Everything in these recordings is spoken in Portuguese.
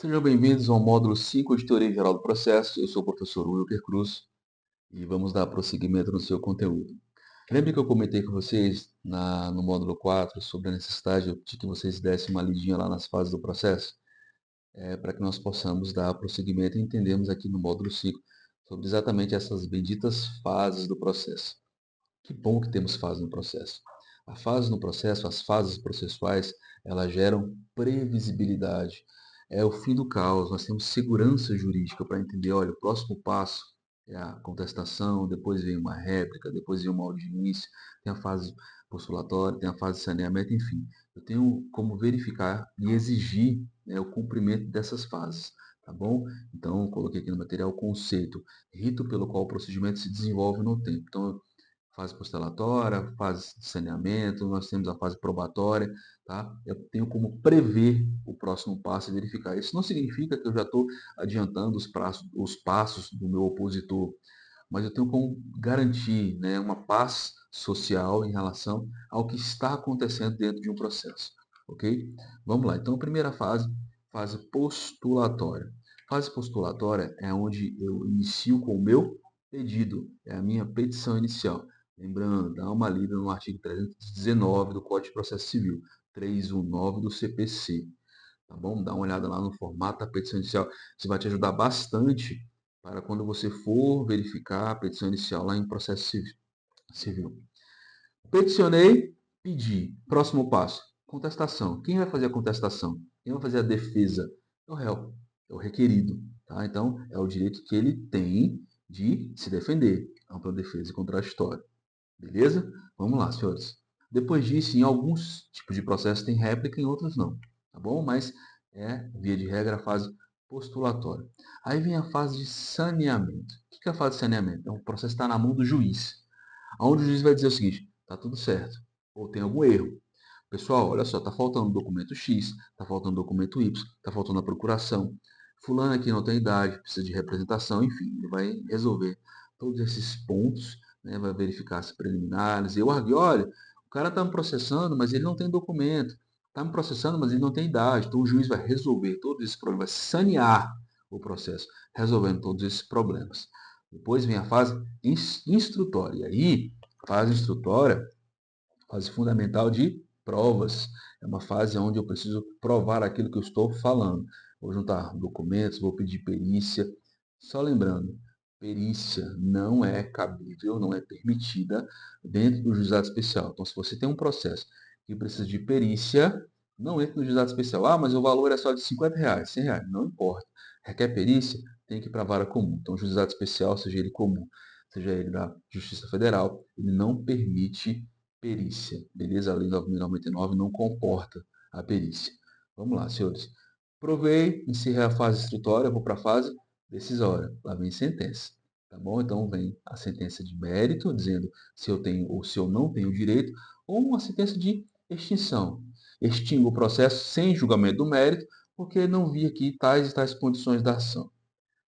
Sejam bem-vindos ao módulo 5 de Teoria Geral do Processo. Eu sou o professor Wilker Cruz e vamos dar prosseguimento no seu conteúdo. Lembre que eu comentei com vocês no módulo 4 sobre a necessidade de que vocês dessem uma lidinha lá nas fases do processo, para que nós possamos dar prosseguimento e entendermos aqui no módulo 5 sobre exatamente essas benditas fases do processo. Que bom que temos fases no processo. A fase no processo, as fases processuais, elas geram previsibilidade. É o fim do caos. Nós temos segurança jurídica para entender, olha, o próximo passo é a contestação, depois vem uma réplica, depois vem uma audiência, tem a fase postulatória, tem a fase de saneamento, enfim. Eu tenho como verificar e exigir, né, o cumprimento dessas fases, tá bom? Então, eu coloquei aqui no material o conceito, rito pelo qual o procedimento se desenvolve no tempo. Então, fase postulatória, fase de saneamento, nós temos a fase probatória, tá? Eu tenho como prever o próximo passo e verificar. Isso não significa que eu já estou adiantando os passos do meu opositor, mas eu tenho como garantir, né, uma paz social em relação ao que está acontecendo dentro de um processo, ok? Vamos lá. Então, a primeira fase, fase postulatória. Fase postulatória é onde eu inicio com o meu pedido, é a minha petição inicial. Lembrando, dá uma lida no artigo 319 do Código de Processo Civil, 319 do CPC, tá bom? Dá uma olhada lá no formato da petição inicial. Isso vai te ajudar bastante para quando você for verificar a petição inicial lá em processo civil. Peticionei, pedi. Próximo passo, contestação. Quem vai fazer a contestação? Quem vai fazer a defesa? É o réu, é o requerido. Tá? Então, é o direito que ele tem de se defender. Ampla defesa e contraditório. Beleza? Vamos lá, senhores. Depois disso, em alguns tipos de processo tem réplica, em outros não. Tá bom? Mas via de regra, a fase postulatória. Aí vem a fase de saneamento. O que é a fase de saneamento? É um processo que está na mão do juiz. Onde o juiz vai dizer o seguinte, está tudo certo, ou tem algum erro. Pessoal, olha só, está faltando documento X, está faltando documento Y, está faltando a procuração. Fulano aqui não tem idade, precisa de representação, enfim, ele vai resolver todos esses pontos, né, vai verificar as preliminares. Eu argui, olha, o cara está me processando, mas ele não tem documento. Está me processando, mas ele não tem idade. Então o juiz vai resolver todos esses problemas, vai sanear o processo, resolvendo todos esses problemas. Depois vem a fase instrutória. E aí, fase instrutória, fase fundamental de provas. É uma fase onde eu preciso provar aquilo que eu estou falando. Vou juntar documentos, vou pedir perícia. Só lembrando, perícia não é cabível, não é permitida dentro do juizado especial. Então, se você tem um processo que precisa de perícia, não entre no juizado especial. Ah, mas o valor é só de R$ 50, R$ 100, não importa. Requer perícia, tem que ir para a vara comum. Então, o juizado especial, seja ele comum, seja ele da Justiça Federal, ele não permite perícia, beleza? A Lei 9.099 não comporta a perícia. Vamos lá, senhores. Provei, encerrei a fase instrutória, vou para a fase decisória. Lá vem sentença, tá bom? Então vem a sentença de mérito, dizendo se eu tenho ou se eu não tenho direito, ou uma sentença de extinção. Extingo o processo sem julgamento do mérito, porque não vi aqui tais e tais condições da ação.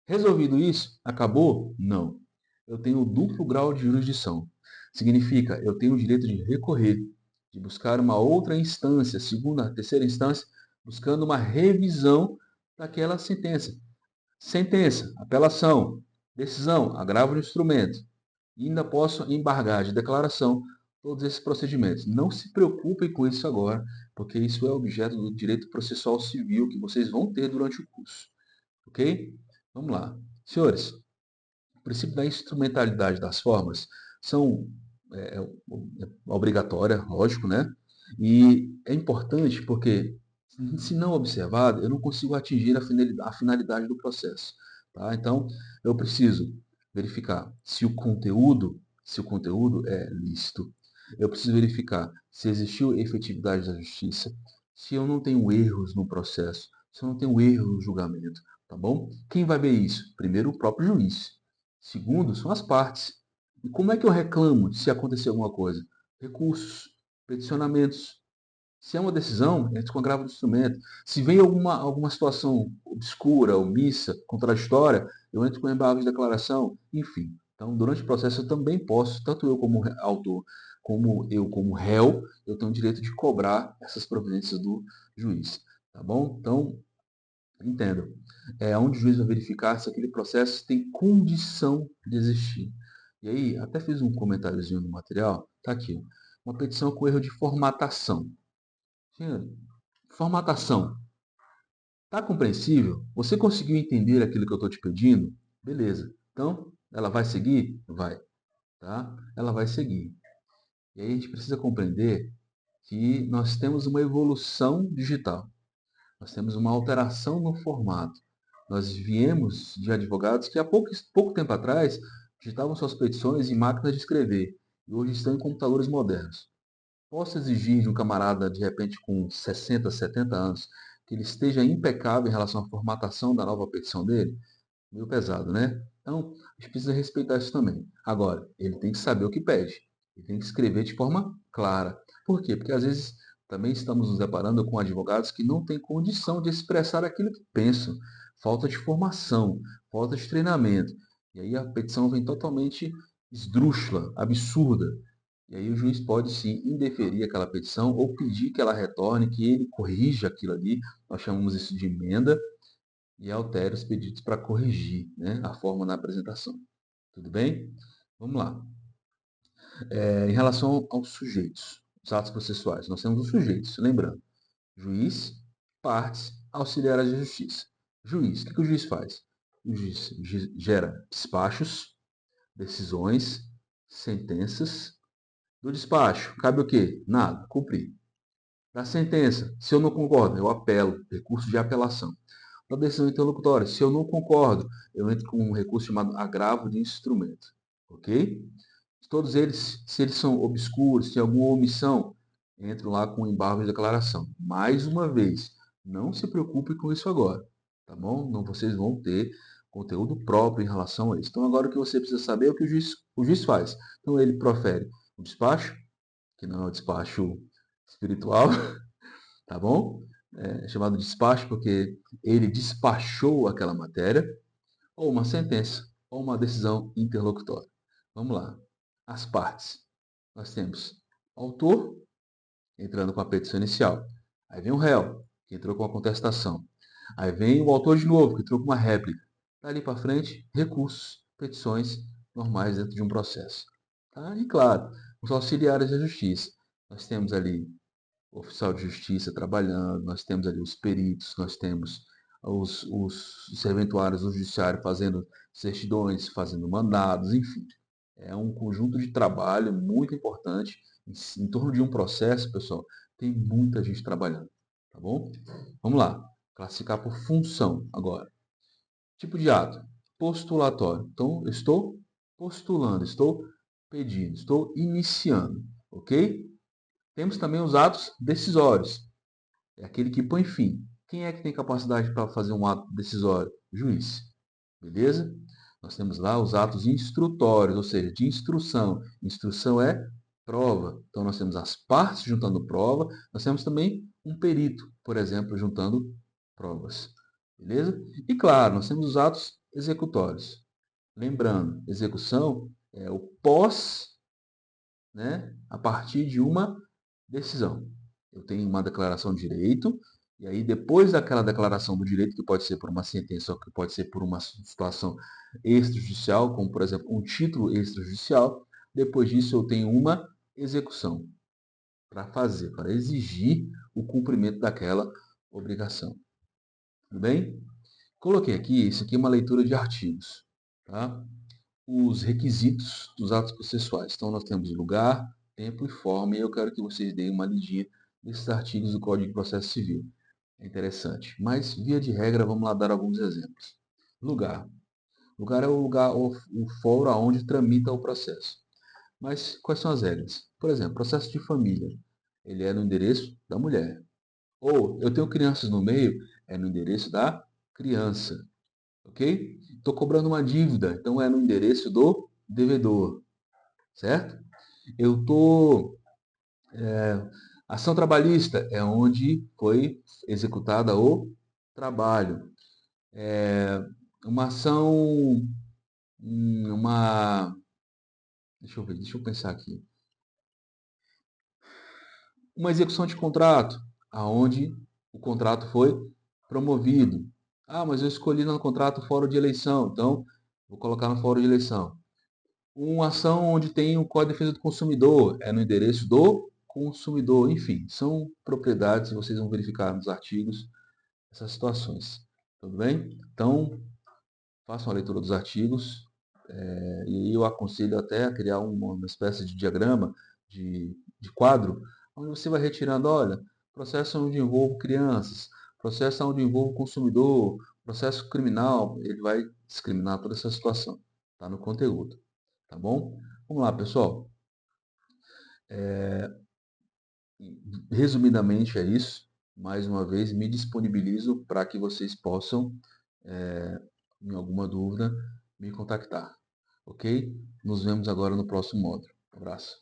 Resolvido isso, acabou? Não. Eu tenho duplo grau de jurisdição. Significa, eu tenho o direito de recorrer, de buscar uma outra instância, segunda, terceira instância, buscando uma revisão daquela sentença. Sentença, apelação, decisão, agravo de instrumento. E ainda posso embargar de declaração todos esses procedimentos. Não se preocupem com isso agora, porque isso é objeto do direito processual civil que vocês vão ter durante o curso. Ok? Vamos lá. Senhores, o princípio da instrumentalidade das formas são obrigatória, lógico, né? E é importante porque, se não observado, eu não consigo atingir a finalidade do processo. Tá? Então, eu preciso verificar se o conteúdo é lícito. Eu preciso verificar se existiu efetividade da justiça, se eu não tenho erros no processo, se eu não tenho erro no julgamento, tá bom? Quem vai ver isso? Primeiro, o próprio juiz. Segundo, são as partes. E como é que eu reclamo se acontecer alguma coisa? Recursos, peticionamentos. Se é uma decisão, entra com agravo do instrumento. Se vem alguma situação obscura, omissa, contraditória, eu entro com embargo de declaração, enfim. Então, durante o processo, eu também posso, tanto eu como autor, como eu como réu, eu tenho o direito de cobrar essas providências do juiz. Tá bom? Então, Entenda. É onde o juiz vai verificar se aquele processo tem condição de existir. E aí, até fiz um comentáriozinho no material, tá aqui, ó. Uma petição com erro de formatação. Senhor, formatação. Tá compreensível? Você conseguiu entender aquilo que eu estou te pedindo? Beleza. Então, ela vai seguir? Vai, tá? Ela vai seguir. E aí a gente precisa compreender que nós temos uma evolução digital. Nós temos uma alteração no formato. Nós viemos de advogados que há pouco tempo atrás digitavam suas petições em máquinas de escrever e hoje estão em computadores modernos. Posso exigir de um camarada, de repente, com 60, 70 anos, que ele esteja impecável em relação à formatação da nova petição dele? Meio pesado, né? Então, a gente precisa respeitar isso também. Agora, ele tem que saber o que pede. Ele tem que escrever de forma clara. Por quê? Porque às vezes também estamos nos deparando com advogados que não têm condição de expressar aquilo que pensam. Falta de formação, falta de treinamento. E aí a petição vem totalmente esdrúxula, absurda. E aí o juiz pode sim indeferir aquela petição ou pedir que ela retorne, que ele corrija aquilo ali. Nós chamamos isso de emenda e altere os pedidos para corrigir, né, a forma da apresentação. Tudo bem? Vamos lá. Em relação aos sujeitos, os atos processuais, nós temos os sujeitos, lembrando, juiz, partes, auxiliares de justiça. Juiz, o que o juiz faz? O juiz gera despachos, decisões, sentenças. Do despacho, cabe o quê? Nada, cumprir. Da sentença, se eu não concordo, eu apelo, recurso de apelação. Da decisão interlocutória, se eu não concordo, eu entro com um recurso chamado agravo de instrumento. Ok? Todos eles, se eles são obscuros, se tem alguma omissão, entro lá com embargo de declaração. Mais uma vez, não se preocupe com isso agora, tá bom? Não, vocês vão ter conteúdo próprio em relação a isso. Então, agora o que você precisa saber é o que o juiz faz. Então, ele profere o despacho, que não é o despacho espiritual, tá bom? É chamado despacho porque ele despachou aquela matéria, ou uma sentença, ou uma decisão interlocutória. Vamos lá. As partes. Nós temos o autor, entrando com a petição inicial. Aí vem o réu, que entrou com a contestação. Aí vem o autor de novo, que entrou com uma réplica. Dali para frente, recursos, petições normais dentro de um processo. Tá? E claro, os auxiliares da justiça. Nós temos ali oficial de justiça trabalhando, nós temos ali os peritos, nós temos os serventuários do judiciário fazendo certidões, fazendo mandados, enfim. É um conjunto de trabalho muito importante. Em torno de um processo, pessoal, tem muita gente trabalhando, tá bom? Vamos lá, classificar por função agora. Tipo de ato, postulatório. Então, eu estou postulando, estou pedindo, estou iniciando, ok? Temos também os atos decisórios. É aquele que põe fim. Quem é que tem capacidade para fazer um ato decisório? Juiz. Beleza? Nós temos lá os atos instrutórios, ou seja, de instrução. Instrução é prova. Então, nós temos as partes juntando prova. Nós temos também um perito, por exemplo, juntando provas. Beleza? E, claro, nós temos os atos executórios. Lembrando, execução é o pós, né, a partir de uma decisão. Eu tenho uma declaração de direito, e aí depois daquela declaração do direito, que pode ser por uma sentença ou que pode ser por uma situação extrajudicial, como por exemplo um título extrajudicial, depois disso eu tenho uma execução para fazer, para exigir o cumprimento daquela obrigação. Tudo bem? Coloquei aqui, isso aqui é uma leitura de artigos, tá? Os requisitos dos atos processuais. Então, nós temos lugar, tempo e forma, e eu quero que vocês deem uma lidinha nesses artigos do Código de Processo Civil. É interessante. Mas, via de regra, vamos lá dar alguns exemplos. Lugar. Lugar é o lugar, o fórum onde tramita o processo. Mas, quais são as regras? Por exemplo, processo de família. Ele é no endereço da mulher. Ou, eu tenho crianças no meio, é no endereço da criança. Ok? Estou cobrando uma dívida, então é no endereço do devedor, certo? Eu estou. Ação trabalhista é onde foi executada o trabalho. É, uma ação. Uma. Deixa eu ver, deixa eu pensar aqui. Uma execução de contrato, aonde o contrato foi promovido. Ah, mas eu escolhi no contrato fórum de eleição, então vou colocar no fórum de eleição. Uma ação onde tem o Código de Defesa do Consumidor, é no endereço do consumidor. Enfim, são propriedades, vocês vão verificar nos artigos essas situações. Tudo bem? Então, façam a leitura dos artigos, e eu aconselho até a criar uma espécie de diagrama, de quadro, onde você vai retirando, olha, processo onde envolve crianças, processo onde envolve consumidor, processo criminal, ele vai discriminar toda essa situação, está no conteúdo, tá bom? Vamos lá, pessoal. Resumidamente é isso. Mais uma vez, me disponibilizo para que vocês possam, em alguma dúvida, me contactar. Ok? Nos vemos agora no próximo módulo. Um abraço.